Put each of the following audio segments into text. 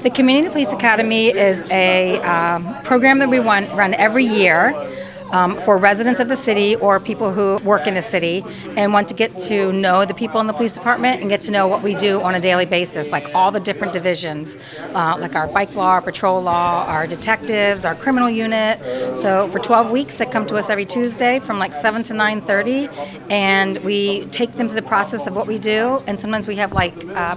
The Community Police Academy is a program that we run every year for residents of the city or people who work in the city and want to get to know the people in the police department and get to know what we do on a daily basis, like all the different divisions, like our bike law, our patrol law, our detectives, our criminal unit. So for 12 weeks, they come to us every Tuesday from like 7 to 9:30, and we take them through the process of what we do, and sometimes we have like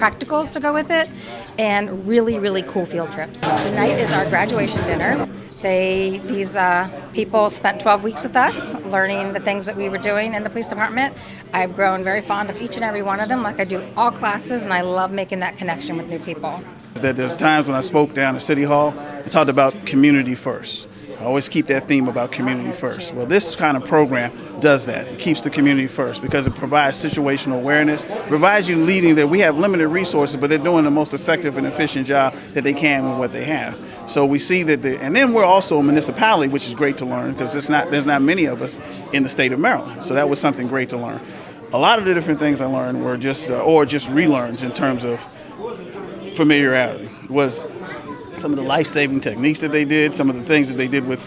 practicals to go with it, and really, really cool field trips. Tonight is our graduation dinner. These people spent 12 weeks with us learning the things that we were doing in the police department. I've grown very fond of each and every one of them, like I do all classes, and I love making that connection with new people. There's times when I spoke down at City Hall, I talked about community first. I always keep that theme about community first. Well, this kind of program does that. It keeps the community first because it provides situational awareness, provides you leading that we have limited resources, but they're doing the most effective and efficient job that they can with what they have. So we see that, and then we're also a municipality, which is great to learn because there's not many of us in the state of Maryland. So that was something great to learn. A lot of the different things I learned were just relearned in terms of familiarity. Was some of the life-saving techniques that they did, some of the things that they did with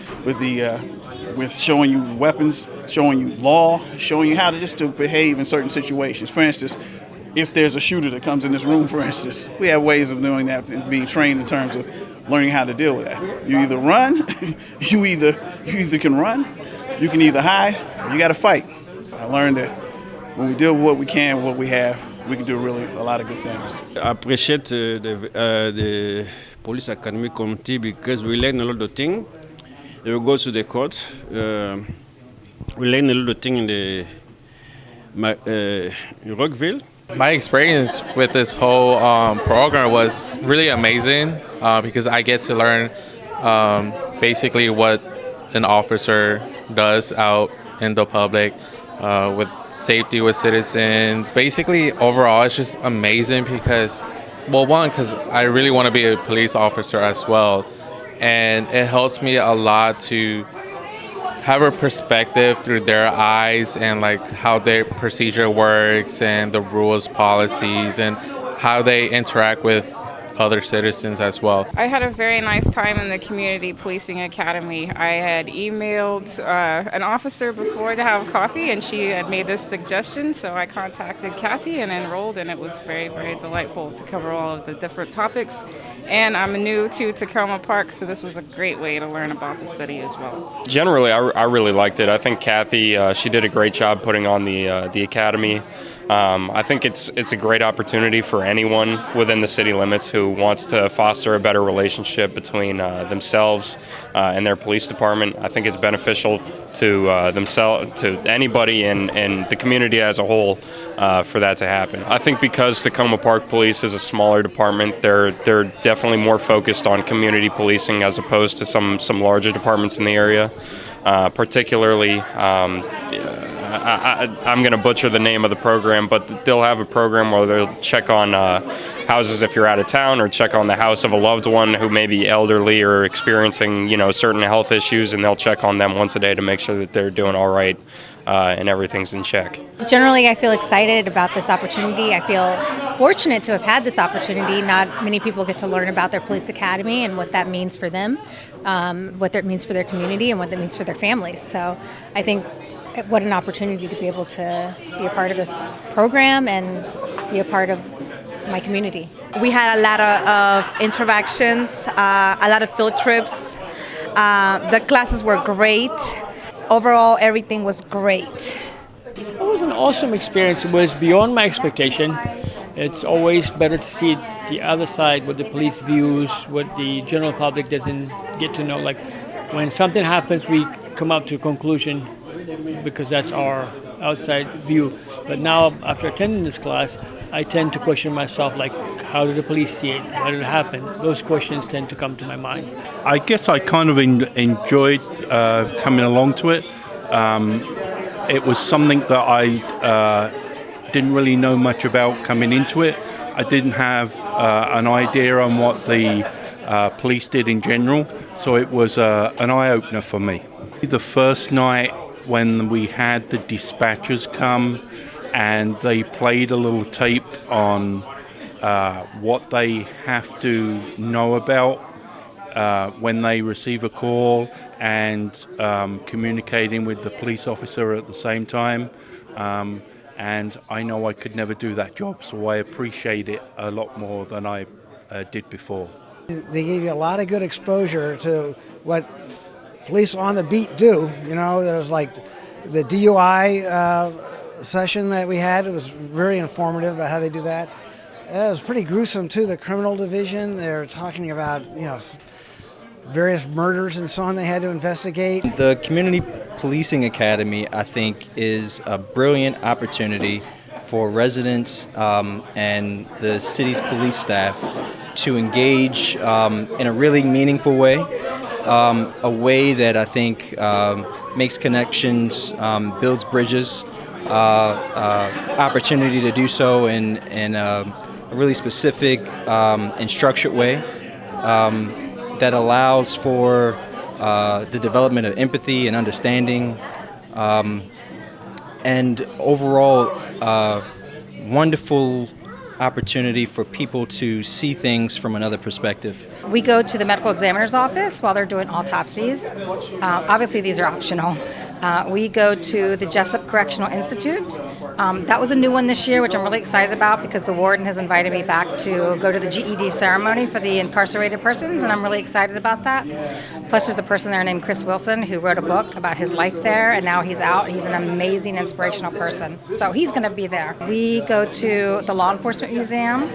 showing you weapons, showing you law, showing you how to behave in certain situations. For instance, if there's a shooter that comes in this room, for instance, we have ways of doing that and being trained in terms of learning how to deal with that. You either run, you either can run, you can either hide, or you got to fight. I learned that when we deal with what we can, what we have, we can do really a lot of good things. I appreciate the Police Academy community because we learn a lot of things. We go to the court. We learn a lot of things in Rockville. My experience with this whole program was really amazing because I get to learn basically what an officer does out in the public with safety with citizens. Basically, overall, it's just amazing because, well, one, because I really want to be a police officer as well. And it helps me a lot to have a perspective through their eyes and like how their procedure works and the rules, policies, and how they interact with other citizens as well. I had a very nice time in the Community Policing Academy. I had emailed an officer before to have coffee, and she had made this suggestion, so I contacted Kathy and enrolled, and it was very, very delightful to cover all of the different topics. And I'm new to Takoma Park, so this was a great way to learn about the city as well. Generally, I really liked it. I think Kathy, she did a great job putting on the academy. I think it's a great opportunity for anyone within the city limits who wants to foster a better relationship between themselves and their police department. I think it's beneficial to themselves, to anybody in the community as a whole, for that to happen. I think because Takoma Park Police is a smaller department, they're definitely more focused on community policing as opposed to some larger departments in the area. Particularly, I'm going to butcher the name of the program, but they'll have a program where they'll check on houses if you're out of town, or check on the house of a loved one who may be elderly or experiencing, certain health issues, and they'll check on them once a day to make sure that they're doing all right and everything's in check. Generally, I feel excited about this opportunity. I feel fortunate to have had this opportunity. Not many people get to learn about their police academy and what that means for them, what that means for their community, and what that means for their families. So I think what an opportunity to be able to be a part of this program and be a part of my community. We had a lot of interactions, a lot of field trips. The classes were great. Overall, everything was great. It was an awesome experience. It was beyond my expectation. It's always better to see the other side, what the police views, what the general public doesn't get to know. Like when something happens, we come up to a conclusion because that's our outside view. But now, after attending this class, I tend to question myself, like, how did the police see it? How did it happen? Those questions tend to come to my mind. I guess I kind of enjoyed coming along to it. It was something that I didn't really know much about coming into it. I didn't have an idea on what the police did in general, so it was an eye-opener for me. The first night when we had the dispatchers come and they played a little tape on what they have to know about when they receive a call, and communicating with the police officer at the same time. And I know I could never do that job, so I appreciate it a lot more than I did before. They gave you a lot of good exposure to what police on the beat do. You know, there was like the DUI session that we had. It was very informative about how they do that. It was pretty gruesome too. The criminal division, they're talking about, you know, various murders and so on they had to investigate. The Community Policing Academy, I think, is a brilliant opportunity for residents and the city's police staff to engage in a really meaningful way, a way that I think makes connections, builds bridges, opportunity to do so in a really specific and structured way that allows for the development of empathy and understanding, and overall wonderful opportunity for people to see things from another perspective. We go to the medical examiner's office while they're doing autopsies. Obviously, these are optional. We go to the Jessup Correctional Institute. That was a new one this year, which I'm really excited about because the warden has invited me back to go to the GED ceremony for the incarcerated persons, and I'm really excited about that. Plus, there's a person there named Chris Wilson who wrote a book about his life there, and now he's out. He's an amazing, inspirational person. So he's going to be there. We go to the Law Enforcement Museum.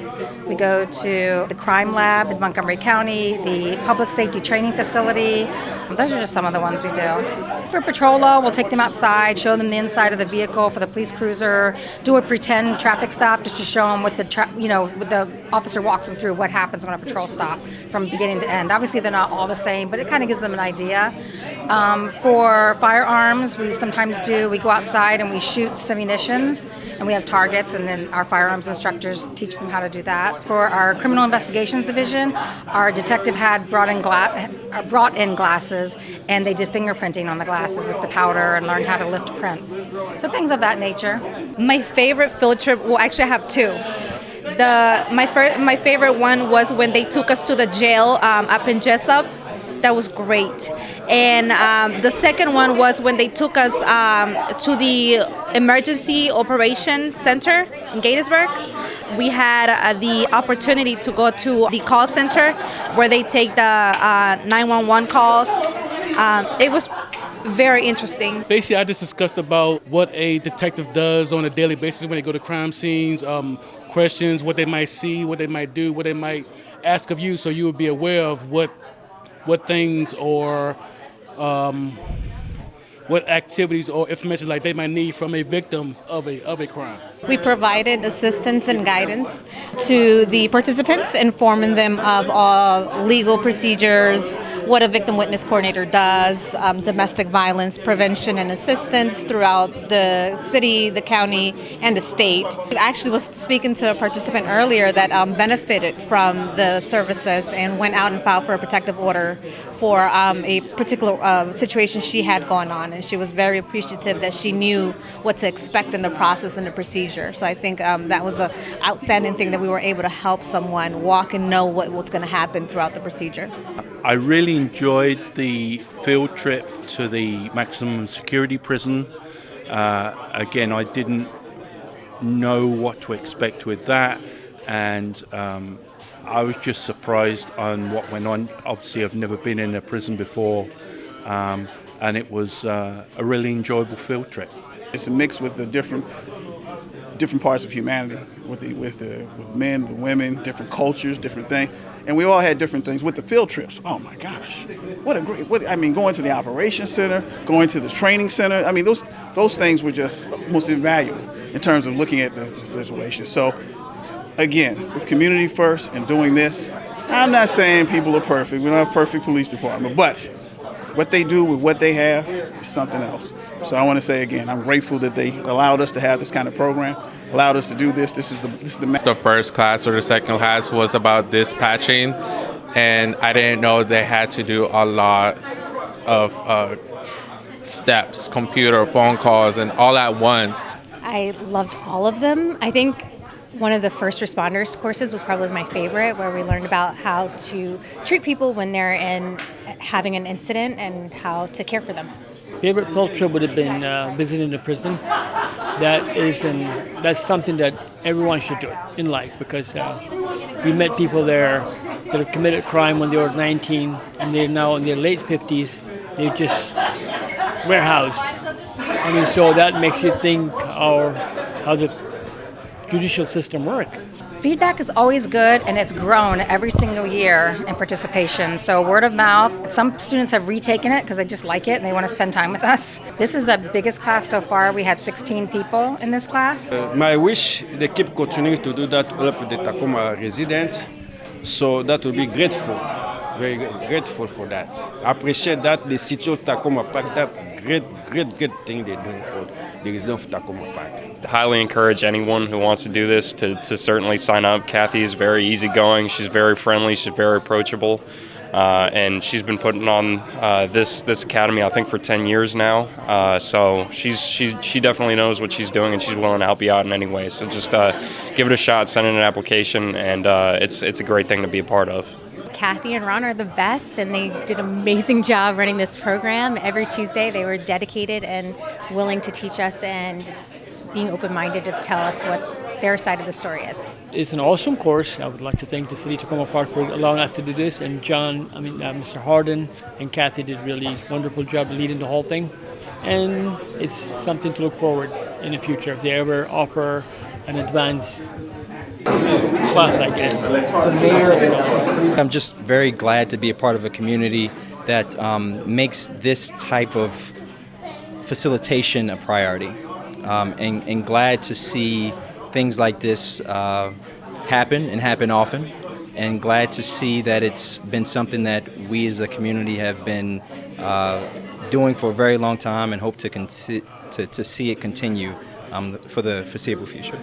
We go to the Crime Lab in Montgomery County, the Public Safety Training Facility. Those are just some of the ones we do. For patrol law, we'll take them outside, show them the inside of the vehicle for the police cruiser, do a pretend traffic stop just to show them what what the officer walks them through what happens on a patrol stop from beginning to end. Obviously, they're not all the same, but it kind of gives them an idea. For firearms, we go outside and we shoot some munitions, and we have targets, and then our firearms instructors teach them how to do that. For our criminal investigations division, our detective had brought in glasses, and they did fingerprinting on the glasses with the powder and learned how to lift prints. So things of that nature. My favorite field trip, well, actually I have two. My favorite one was when they took us to the jail up in Jessup. That was great. And the second one was when they took us to the Emergency Operations Center in Gettysburg. We had the opportunity to go to the call center where they take the 911 calls. It was very interesting. Basically, I just discussed about what a detective does on a daily basis when they go to crime scenes, questions, what they might see, what they might do, what they might ask of you, so you would be aware of what things or what activities or information like they might need from a victim of a crime. We provided assistance and guidance to the participants, informing them of all legal procedures, what a victim witness coordinator does, domestic violence prevention and assistance throughout the city, the county, and the state. I actually was speaking to a participant earlier that benefited from the services and went out and filed for a protective order for a particular situation she had going on, and she was very appreciative that she knew what to expect in the process and the procedure. So I think that was an outstanding thing that we were able to help someone walk and know what's going to happen throughout the procedure. I really enjoyed the field trip to the maximum security prison. Again, I didn't know what to expect with that, and I was just surprised on what went on. Obviously, I've never been in a prison before, and it was a really enjoyable field trip. It's a mix with the different parts of humanity, with men, the women, different cultures, different things, and we all had different things with the field trips. Oh my gosh, going to the operations center, going to the training center. I mean, those things were just most invaluable in terms of looking at the situation. So, again, with community first and doing this, I'm not saying people are perfect. We don't have a perfect police department, but what they do with what they have is something else. So I want to say again, I'm grateful that they allowed us to have this kind of program, allowed us to do this. This is the first class or the second class was about dispatching, and I didn't know they had to do a lot of steps, computer, phone calls, and all at once. I loved all of them. I think One of the first responders courses was probably my favorite, where we learned about how to treat people when they're having an incident and how to care for them. Favorite field trip would have been visiting the prison. That's something that everyone should do in life, because we met people there that have committed crime when they were 19 and they're now in their late 50s. They're just warehoused. I mean, so that makes you think how the judicial system works. Feedback is always good, and it's grown every single year in participation. So word of mouth, some students have retaken it because they just like it and they want to spend time with us. This is the biggest class so far. We had 16 people in this class. My wish, they keep continuing to do that all up with the Takoma residents. So that will be grateful, very grateful for that. I appreciate that the city of Takoma Park, that great thing they're doing for the residents of Takoma Park. Highly encourage anyone who wants to do this to certainly sign up. Kathy is very easygoing. She's very friendly. She's very approachable. And she's been putting on this academy, I think, for 10 years now. So she definitely knows what she's doing, and she's willing to help you out in any way. So just give it a shot, send in an application, and it's a great thing to be a part of. Kathy and Ron are the best, and they did an amazing job running this program. Every Tuesday, they were dedicated and willing to teach us and being open-minded to tell us what their side of the story is. It's an awesome course. I would like to thank the City of Takoma Park for allowing us to do this, and Mr. Harden and Kathy did a really wonderful job leading the whole thing. And it's something to look forward in the future if they ever offer an advanced class, I guess. I'm just very glad to be a part of a community that makes this type of facilitation a priority. And glad to see things like this happen and happen often, and glad to see that it's been something that we as a community have been doing for a very long time, and hope to see it continue for the foreseeable future.